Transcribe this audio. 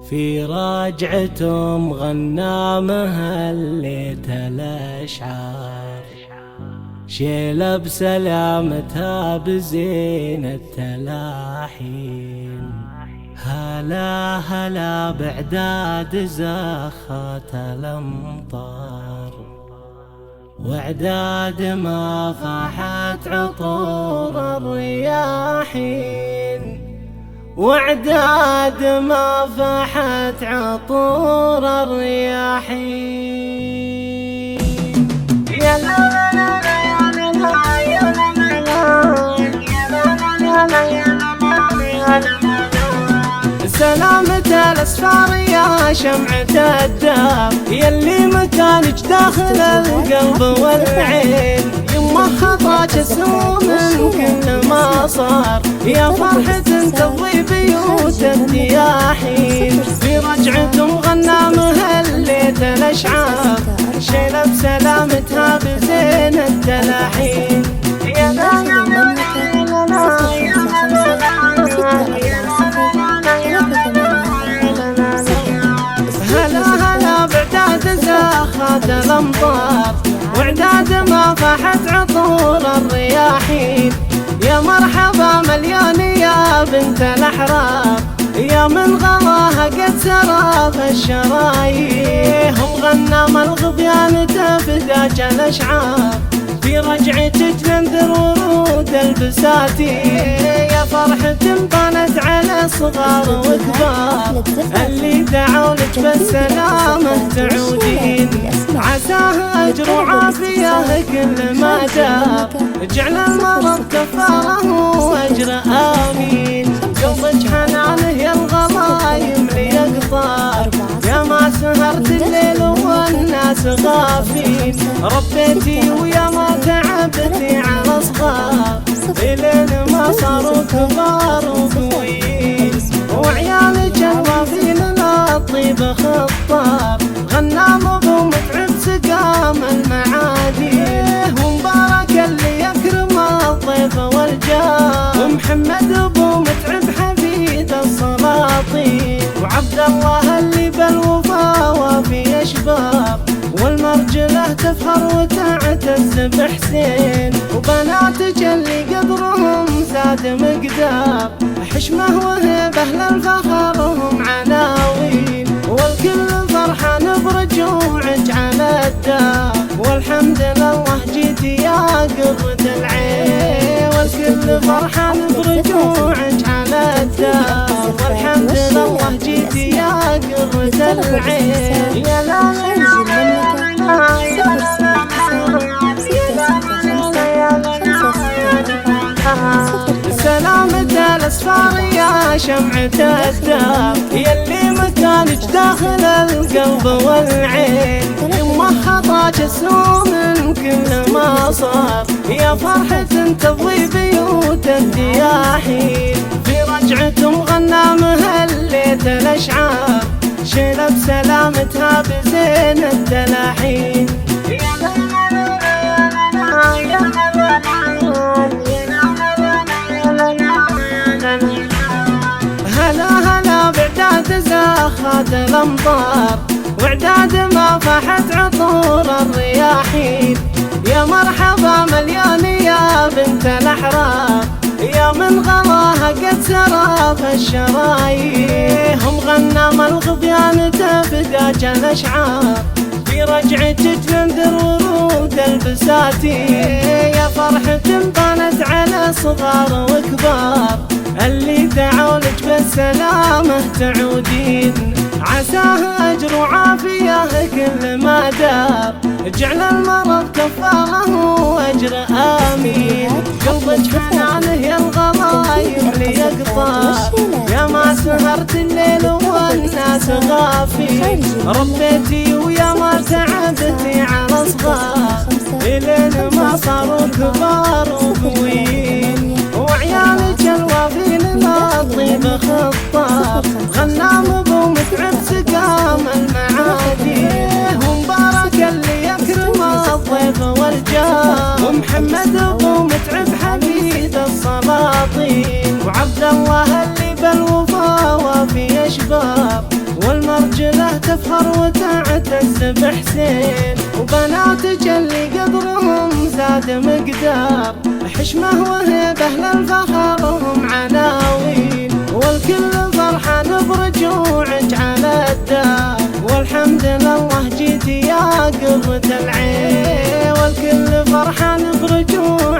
في راجعتهم غنى مهليت الأشعار، شيلة بسلامتها بزين التلاحين. هلا هلا بعداد زخات الأمطار، وعداد ما فاحت عطور الرياحين، وعداد ما فاحت عطور الرياحين. يا لا لا لا يا لا لا يا لا لا يا لا لا يا لا لا. سلامة الأسفار يا شمعة الدار، يلي مكانك داخل القلب والعين. يما خطاك السوء من كل ما صار، يا فرحة تضوي بيوت الدياحين. في رجعتهم غنى مهليت الأشعار، شيلة بسلامتها بزين التلاحين. يا لا يا لا زاخات الأمطار، وعداد ما فاحت عطور الرياحين. يا مرحبا مليون يا بنت الأحرار، يا من غلاها قد سرى في الشرايين. غنام الغبيان تفداج الأشعار، في رجعتك ننذر ورود البساتين. يا فرحة بانت على صغار وكبار، اللي دعولك بالسلامة تعودين. عساها أجر وعافية كل ما دار، جعل المرض كفاره وأجر آمين. قلبك حنانه يا الغلايم ليقطار، يا ما سهرت الليل والناس غافين. ربيتي ويا ما تعبتي على صغار، إلين ما صاروا كبار وقويين. وعيالك الوافين للطيب خطار، غنام ابو متعب سقام المعادين. ومبارك اللي يكرم الضيف والجار، ومحمد ابو متعب حفيد السلاطين. وعبد الله اللي بالوفا وفي اشبار، والمرجله تفخر وتعتز بحسين. وبناتك اللي قدرهم زاد مقدار، حشمه وهبه للفخر هم عناوين. والكل فرحان برجوعك على الدار، والحمد لله جيت يا قرة العين. والكل فرحان برجوعك على الدار، والحمد لله جيت يا قرة العين. يا لا سلامة الأسفار يا شمعة الدار، يلي مكانك داخل القلب والعين. يما خطاك السوء من كل ما صار، يا فرحة تضوي بيوت الدياحين. في رجعتهم غنى مهليت الأشعار، شيلة بسلامتها بزين التلاحين. هلا هلا بعداد زاخات الأمطار، وعداد ما فاحت عطور الرياحين. يا مرحبا مليون يا بنت الأحرار، يا من غلاها قد سرى في الشرايين. غنام الغبيان تفداج الأشعار، في رجعتك ننذر ورود البساتين. يا فرحة بانت على صغار وكبار، اللي دعولك بالسلامة تعودين. عساها أجر وعافية كل ما دار، جعل المرض كفاره وأجر آمين. قلبك حنانه يا الغلايم ليقطار، يا ما سهرت الليل والناس غافين. ربيتي ويا ما تعبتي على صغار، إلين ما صاروا كبار وقويين. وعيالك الوافين للطيب خطار، غنام ابو متعب سقام المعادين. ومبارك اللي يكرم الضيف والجار، ومحمد ابو متعب حفيد السلاطين. وعبد الله اللي بالوفا وفي اشبار، تفخر وتعتز بحسين، وبناتك اللي قدرهم زاد مقدار، حشمه وهبه للفخر هم عناوين، والكل فرحان برجوعك على الدار، والحمد لله جيتي يا قرة العين، والكل فرحان برجوعك